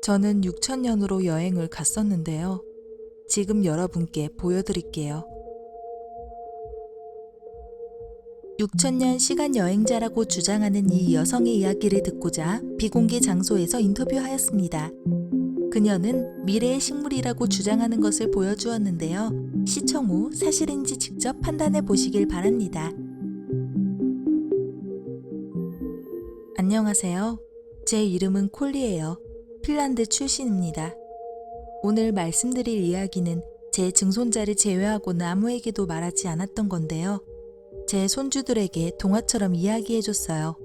저는 6천년으로 여행을 갔었는데요. 지금 여러분께 보여드릴게요. 6천년 시간 여행자라고 주장하는 이 여성의 이야기를 듣고자 비공개 장소에서 인터뷰하였습니다. 그녀는 미래의 식물이라고 주장하는 것을 보여주었는데요. 시청 후 사실인지 직접 판단해 보시길 바랍니다. 안녕하세요. 제 이름은 콜리예요. 핀란드 출신입니다. 오늘 말씀드릴 이야기는 제 증손자를 제외하고는 아무에게도 말하지 않았던 건데요. 제 손주들에게 동화처럼 이야기해줬어요.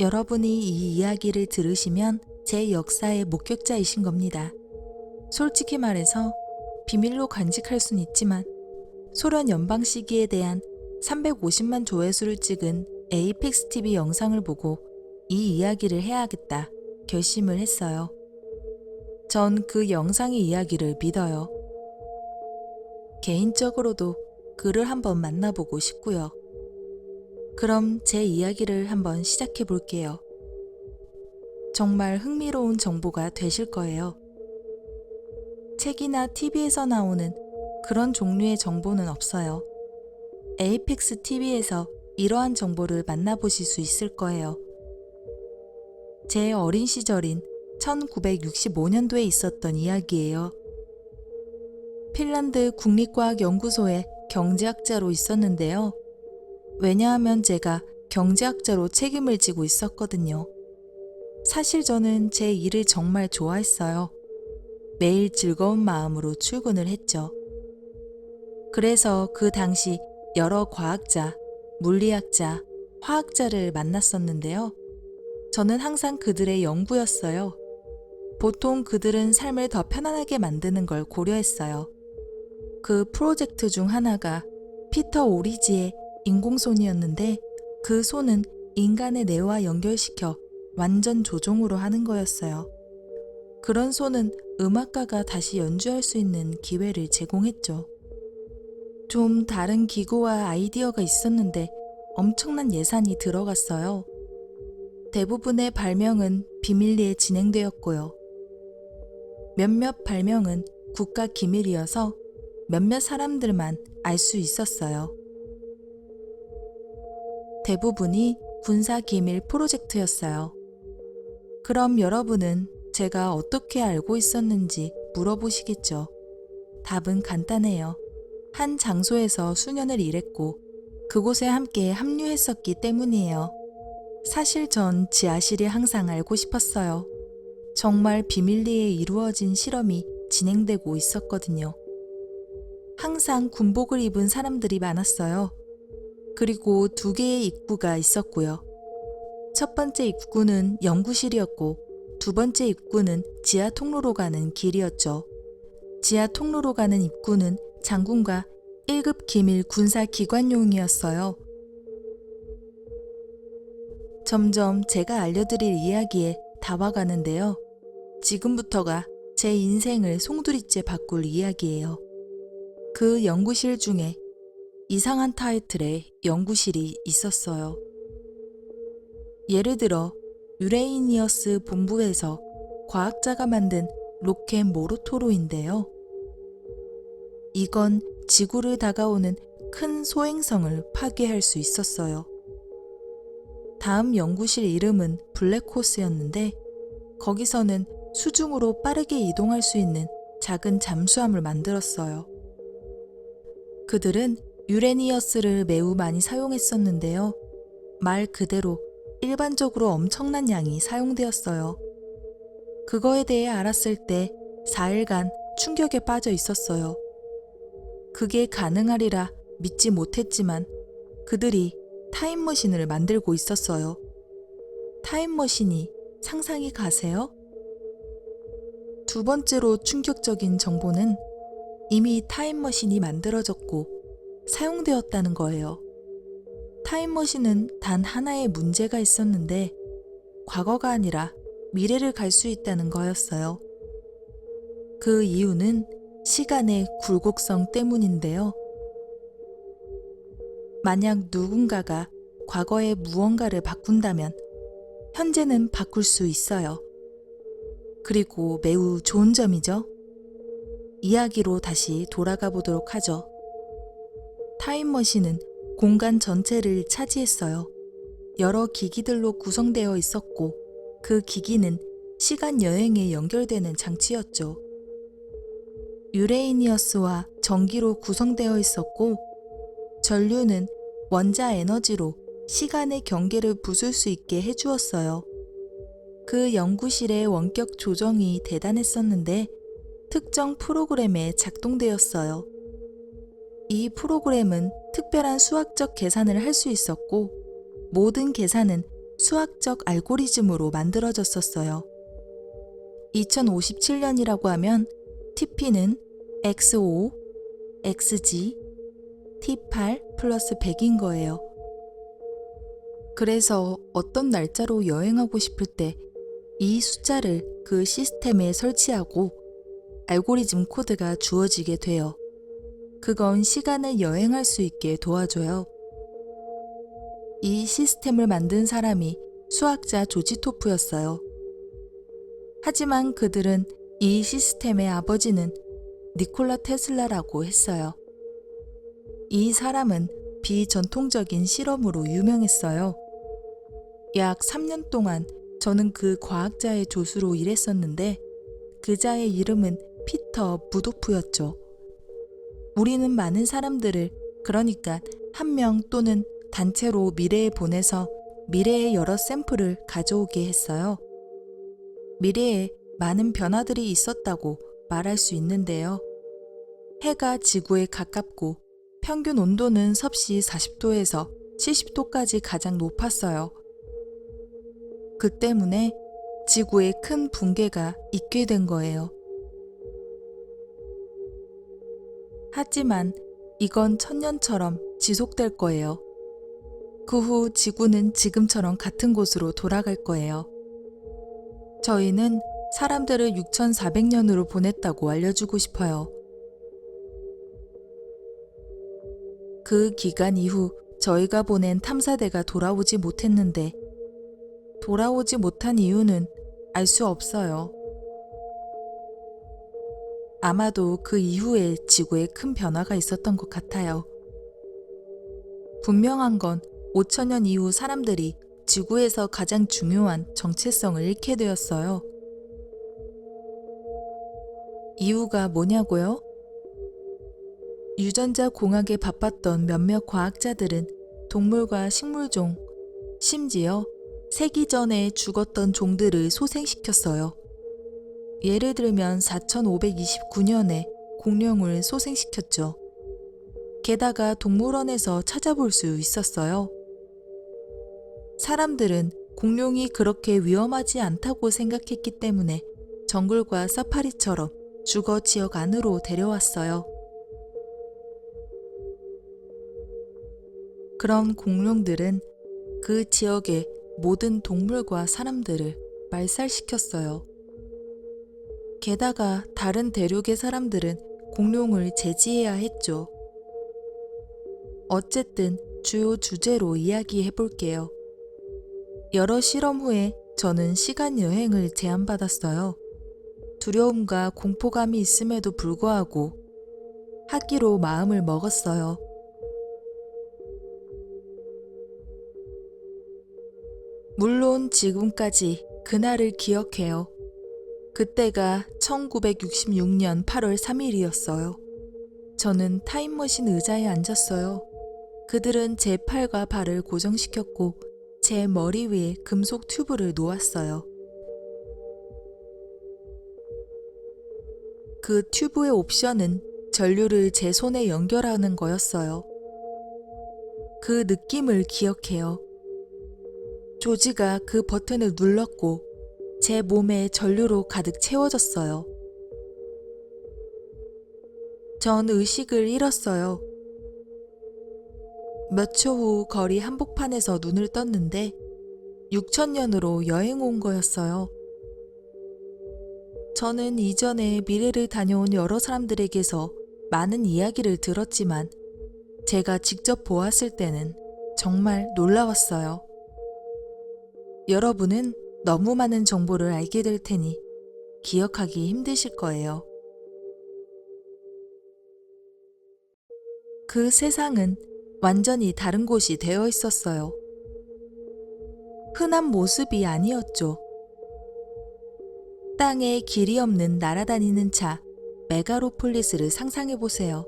여러분이 이 이야기를 들으시면 제 역사의 목격자이신 겁니다. 솔직히 말해서 비밀로 간직할 순 있지만 소련 연방 시기에 대한 350만 조회수를 찍은 에이펙스 TV 영상을 보고 이 이야기를 해야겠다 결심을 했어요. 전 그 영상의 이야기를 믿어요. 개인적으로도 그를 한번 만나보고 싶고요. 그럼 제 이야기를 한번 시작해 볼게요. 정말 흥미로운 정보가 되실 거예요. 책이나 TV에서 나오는 그런 종류의 정보는 없어요. 에이펙스 TV에서 이러한 정보를 만나보실 수 있을 거예요. 제 어린 시절인 1965년도에 있었던 이야기예요. 핀란드 국립과학연구소에 경제학자로 있었는데요. 왜냐하면 제가 경제학자로 책임을 지고 있었거든요. 사실 저는 제 일을 정말 좋아했어요. 매일 즐거운 마음으로 출근을 했죠. 그래서 그 당시 여러 과학자, 물리학자, 화학자를 만났었는데요. 저는 항상 그들의 연구였어요. 보통 그들은 삶을 더 편안하게 만드는 걸 고려했어요. 그 프로젝트 중 하나가 피터 오리지의 인공손이었는데 그 손은 인간의 뇌와 연결시켜 완전 조종으로 하는 거였어요. 그런 손은 음악가가 다시 연주할 수 있는 기회를 제공했죠. 좀 다른 기구와 아이디어가 있었는데 엄청난 예산이 들어갔어요. 대부분의 발명은 비밀리에 진행되었고요. 몇몇 발명은 국가 기밀이어서 몇몇 사람들만 알 수 있었어요. 대부분이 군사 기밀 프로젝트였어요. 그럼 여러분은 제가 어떻게 알고 있었는지 물어보시겠죠. 답은 간단해요. 한 장소에서 수년을 일했고 그곳에 함께 합류했었기 때문이에요. 사실 전 지하실이 항상 알고 싶었어요. 정말 비밀리에 이루어진 실험이 진행되고 있었거든요. 항상 군복을 입은 사람들이 많았어요. 그리고 2개의 입구가 있었고요. 첫 번째 입구는 연구실이었고 두 번째 입구는 지하 통로로 가는 길이었죠. 지하 통로로 가는 입구는 장군과 1급 기밀 군사 기관용이었어요. 점점 제가 알려드릴 이야기에 다 와가는데요. 지금부터가 제 인생을 송두리째 바꿀 이야기예요. 그 연구실 중에 이상한 타이틀의 연구실이 있었어요. 예를 들어 유레이니어스 본부에서 과학자가 만든 로켓 모로토로인데요. 이건 지구를 다가오는 큰 소행성을 파괴할 수 있었어요. 다음 연구실 이름은 블랙호스였는데 거기서는 수중으로 빠르게 이동할 수 있는 작은 잠수함을 만들었어요. 그들은 유레니어스를 매우 많이 사용했었는데요. 말 그대로 일반적으로 엄청난 양이 사용되었어요. 그거에 대해 알았을 때 4일간 충격에 빠져 있었어요. 그게 가능하리라 믿지 못했지만 그들이 타임머신을 만들고 있었어요. 타임머신이 상상이 가세요? 두 번째로 충격적인 정보는 이미 타임머신이 만들어졌고 사용되었다는 거예요. 타임머신은 단 하나의 문제가 있었는데 과거가 아니라 미래를 갈 수 있다는 거였어요. 그 이유는 시간의 굴곡성 때문인데요. 만약 누군가가 과거의 무언가를 바꾼다면 현재는 바꿀 수 있어요. 그리고 매우 좋은 점이죠. 이야기로 다시 돌아가 보도록 하죠. 타임머신은 공간 전체를 차지했어요. 여러 기기들로 구성되어 있었고 그 기기는 시간 여행에 연결되는 장치였죠. 유레이니어스와 전기로 구성되어 있었고 전류는 원자 에너지로 시간의 경계를 부술 수 있게 해주었어요. 그 연구실의 원격 조정이 대단했었는데 특정 프로그램에 작동되었어요. 이 프로그램은 특별한 수학적 계산을 할 수 있었고 모든 계산은 수학적 알고리즘으로 만들어졌었어요. 2057년이라고 하면 TP는 X5, XG, T8 플러스 100인 거예요. 그래서 어떤 날짜로 여행하고 싶을 때 이 숫자를 그 시스템에 설치하고 알고리즘 코드가 주어지게 돼요. 그건 시간을 여행할 수 있게 도와줘요. 이 시스템을 만든 사람이 수학자 조지토프였어요. 하지만 그들은 이 시스템의 아버지는 니콜라 테슬라라고 했어요. 이 사람은 비전통적인 실험으로 유명했어요. 약 3년 동안 저는 그 과학자의 조수로 일했었는데 그자의 이름은 피터 부도프였죠. 우리는 많은 사람들을, 그러니까 한 명 또는 단체로 미래에 보내서 미래의 여러 샘플을 가져오게 했어요. 미래에 많은 변화들이 있었다고 말할 수 있는데요. 해가 지구에 가깝고 평균 온도는 섭씨 40도에서 70도까지 가장 높았어요. 그 때문에 지구에 큰 붕괴가 있게 된 거예요. 하지만 이건 천년처럼 지속될 거예요. 그 후 지구는 지금처럼 같은 곳으로 돌아갈 거예요. 저희는 사람들을 6400년으로 보냈다고 알려주고 싶어요. 그 기간 이후 저희가 보낸 탐사대가 돌아오지 못했는데 돌아오지 못한 이유는 알 수 없어요. 아마도 그 이후에 지구에 큰 변화가 있었던 것 같아요. 분명한 건 5000년 이후 사람들이 지구에서 가장 중요한 정체성을 잃게 되었어요. 이유가 뭐냐고요? 유전자 공학에 바빴던 몇몇 과학자들은 동물과 식물종, 심지어 세기 전에 죽었던 종들을 소생시켰어요. 예를 들면 4529년에 공룡을 소생시켰죠. 게다가 동물원에서 찾아볼 수 있었어요. 사람들은 공룡이 그렇게 위험하지 않다고 생각했기 때문에 정글과 사파리처럼 주거 지역 안으로 데려왔어요. 그런 공룡들은 그 지역의 모든 동물과 사람들을 말살시켰어요. 게다가 다른 대륙의 사람들은 공룡을 제지해야 했죠. 어쨌든 주요 주제로 이야기해 볼게요. 여러 실험 후에 저는 시간 여행을 제안받았어요. 두려움과 공포감이 있음에도 불구하고 하기로 마음을 먹었어요. 물론 지금까지 그날을 기억해요. 그때가 1966년 8월 3일이었어요. 저는 타임머신 의자에 앉았어요. 그들은 제 팔과 발을 고정시켰고 제 머리 위에 금속 튜브를 놓았어요. 그 튜브의 옵션은 전류를 제 손에 연결하는 거였어요. 그 느낌을 기억해요. 조지가 그 버튼을 눌렀고 제 몸에 전류로 가득 채워졌어요. 전 의식을 잃었어요. 몇 초 후 거리 한복판에서 눈을 떴는데 6000년으로 여행 온 거였어요. 저는 이전에 미래를 다녀온 여러 사람들에게서 많은 이야기를 들었지만 제가 직접 보았을 때는 정말 놀라웠어요. 여러분은 너무 많은 정보를 알게 될 테니 기억하기 힘드실 거예요. 그 세상은 완전히 다른 곳이 되어 있었어요. 흔한 모습이 아니었죠. 땅에 길이 없는 날아다니는 차, 메가로폴리스를 상상해 보세요.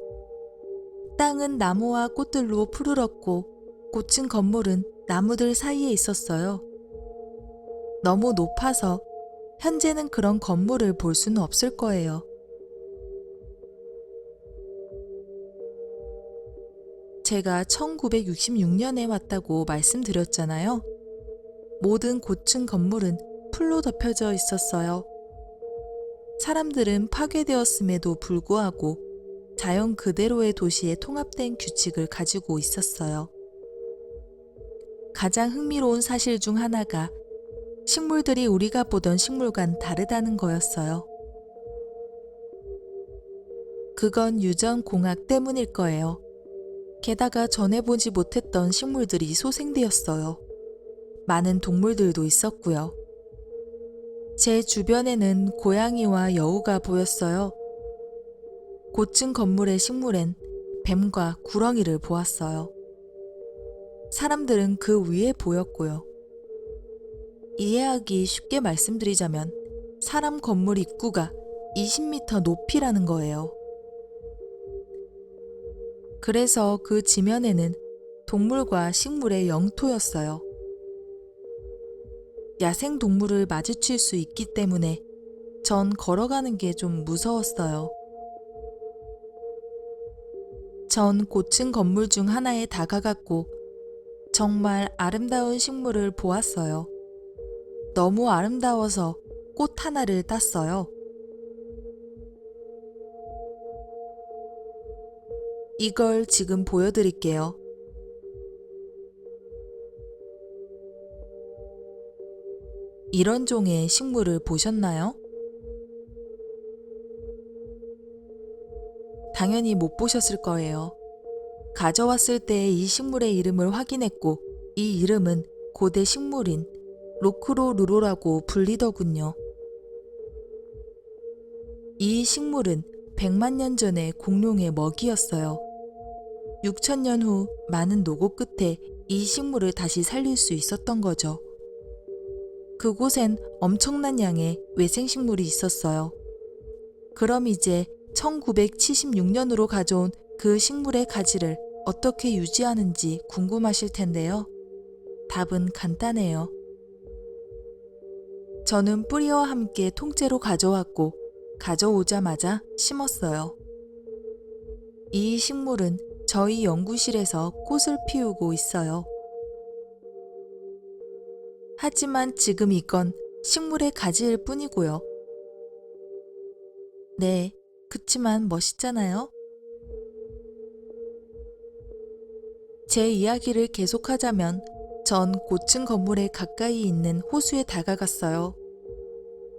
땅은 나무와 꽃들로 푸르렀고 고층 건물은 나무들 사이에 있었어요. 너무 높아서 현재는 그런 건물을 볼 수는 없을 거예요. 제가 1966년에 왔다고 말씀드렸잖아요. 모든 고층 건물은 풀로 덮여져 있었어요. 사람들은 파괴되었음에도 불구하고 자연 그대로의 도시에 통합된 규칙을 가지고 있었어요. 가장 흥미로운 사실 중 하나가 식물들이 우리가 보던 식물과는 다르다는 거였어요. 그건 유전공학 때문일 거예요. 게다가 전에 보지 못했던 식물들이 소생되었어요. 많은 동물들도 있었고요. 제 주변에는 고양이와 여우가 보였어요. 고층 건물의 식물엔 뱀과 구렁이를 보았어요. 사람들은 그 위에 보였고요. 이해하기 쉽게 말씀드리자면 사람 건물 입구가 20m 높이라는 거예요. 그래서 그 지면에는 동물과 식물의 영토였어요. 야생 동물을 마주칠 수 있기 때문에 전 걸어가는 게 좀 무서웠어요. 전 고층 건물 중 하나에 다가갔고 정말 아름다운 식물을 보았어요. 너무 아름다워서 꽃 하나를 땄어요. 이걸 지금 보여드릴게요. 이런 종의 식물을 보셨나요? 당연히 못 보셨을 거예요. 가져왔을 때 이 식물의 이름을 확인했고 이 이름은 고대 식물인 로크로루로라고 불리더군요. 이 식물은 100만 년 전에 공룡의 먹이였어요. 6,000년 후 많은 노고 끝에 이 식물을 다시 살릴 수 있었던 거죠. 그곳엔 엄청난 양의 외생식물이 있었어요. 그럼 이제 1976년으로 가져온 그 식물의 가지를 어떻게 유지하는지 궁금하실 텐데요. 답은 간단해요. 저는 뿌리와 함께 통째로 가져왔고 가져오자마자 심었어요. 이 식물은 저희 연구실에서 꽃을 피우고 있어요. 하지만 지금 이건 식물의 가지일 뿐이고요. 네, 그치만 멋있잖아요? 제 이야기를 계속하자면 전 고층 건물에 가까이 있는 호수에 다가갔어요.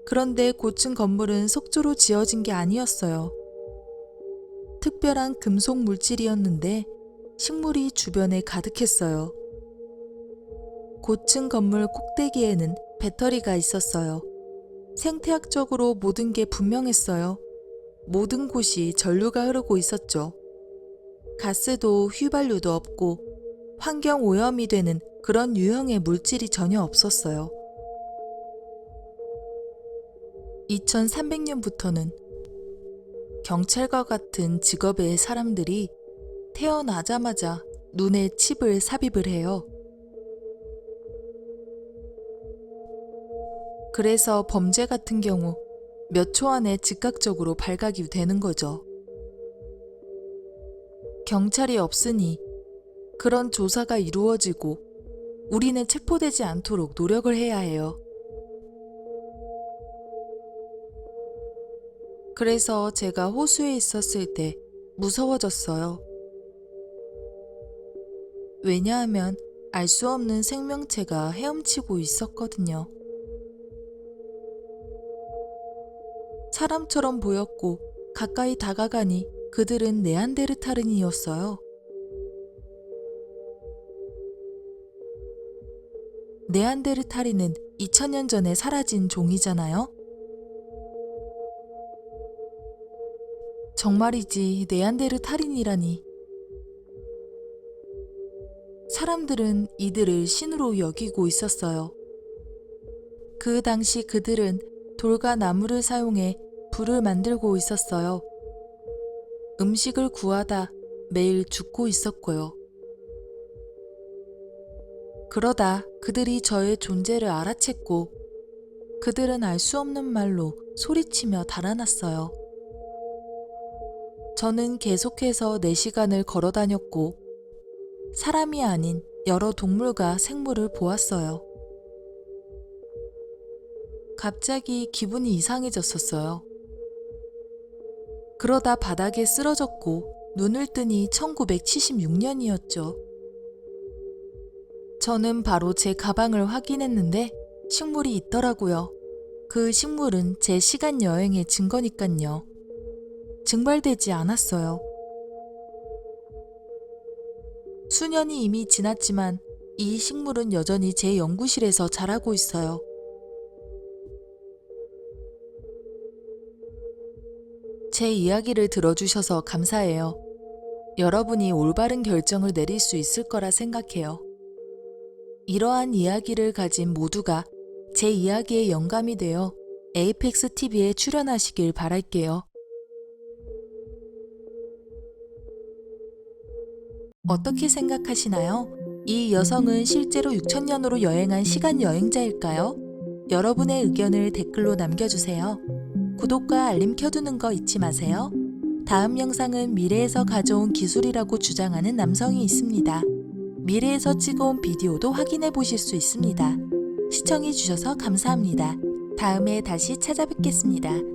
그런데 고층 건물은 석조로 지어진 게 아니었어요. 특별한 금속 물질이었는데 식물이 주변에 가득했어요. 고층 건물 꼭대기에는 배터리가 있었어요. 생태학적으로 모든 게 분명했어요. 모든 곳이 전류가 흐르고 있었죠. 가스도 휘발유도 없고 환경 오염이 되는 그런 유형의 물질이 전혀 없었어요. 2300년부터는 경찰과 같은 직업의 사람들이 태어나자마자 눈에 칩을 삽입을 해요. 그래서 범죄 같은 경우 몇 초 안에 즉각적으로 발각이 되는 거죠. 경찰이 없으니 그런 조사가 이루어지고 우리는 체포되지 않도록 노력을 해야 해요. 그래서 제가 호수에 있었을 때 무서워졌어요. 왜냐하면 알 수 없는 생명체가 헤엄치고 있었거든요. 사람처럼 보였고 가까이 다가가니 그들은 네안데르탈인이었어요. 네안데르탈인은 2000년 전에 사라진 종이잖아요. 정말이지 네안데르탈인이라니. 사람들은 이들을 신으로 여기고 있었어요. 그 당시 그들은 돌과 나무를 사용해 불을 만들고 있었어요. 음식을 구하다 매일 죽고 있었고요. 그러다 그들이 저의 존재를 알아챘고 그들은 알 수 없는 말로 소리치며 달아났어요. 저는 계속해서 4시간을 걸어 다녔고 사람이 아닌 여러 동물과 생물을 보았어요. 갑자기 기분이 이상해졌었어요. 그러다 바닥에 쓰러졌고 눈을 뜨니 1976년이었죠. 저는 바로 제 가방을 확인했는데 식물이 있더라고요. 그 식물은 제 시간 여행의 증거니깐요. 증발되지 않았어요. 수년이 이미 지났지만 이 식물은 여전히 제 연구실에서 자라고 있어요. 제 이야기를 들어주셔서 감사해요. 여러분이 올바른 결정을 내릴 수 있을 거라 생각해요. 이러한 이야기를 가진 모두가 제 이야기에 영감이 되어 에이펙스 TV에 출연하시길 바랄게요. 어떻게 생각하시나요? 이 여성은 실제로 6,000년으로 여행한 시간 여행자일까요? 여러분의 의견을 댓글로 남겨주세요. 구독과 알림 켜두는 거 잊지 마세요. 다음 영상은 미래에서 가져온 기술이라고 주장하는 남성이 있습니다. 미래에서 찍어온 비디오도 확인해 보실 수 있습니다. 시청해 주셔서 감사합니다. 다음에 다시 찾아뵙겠습니다.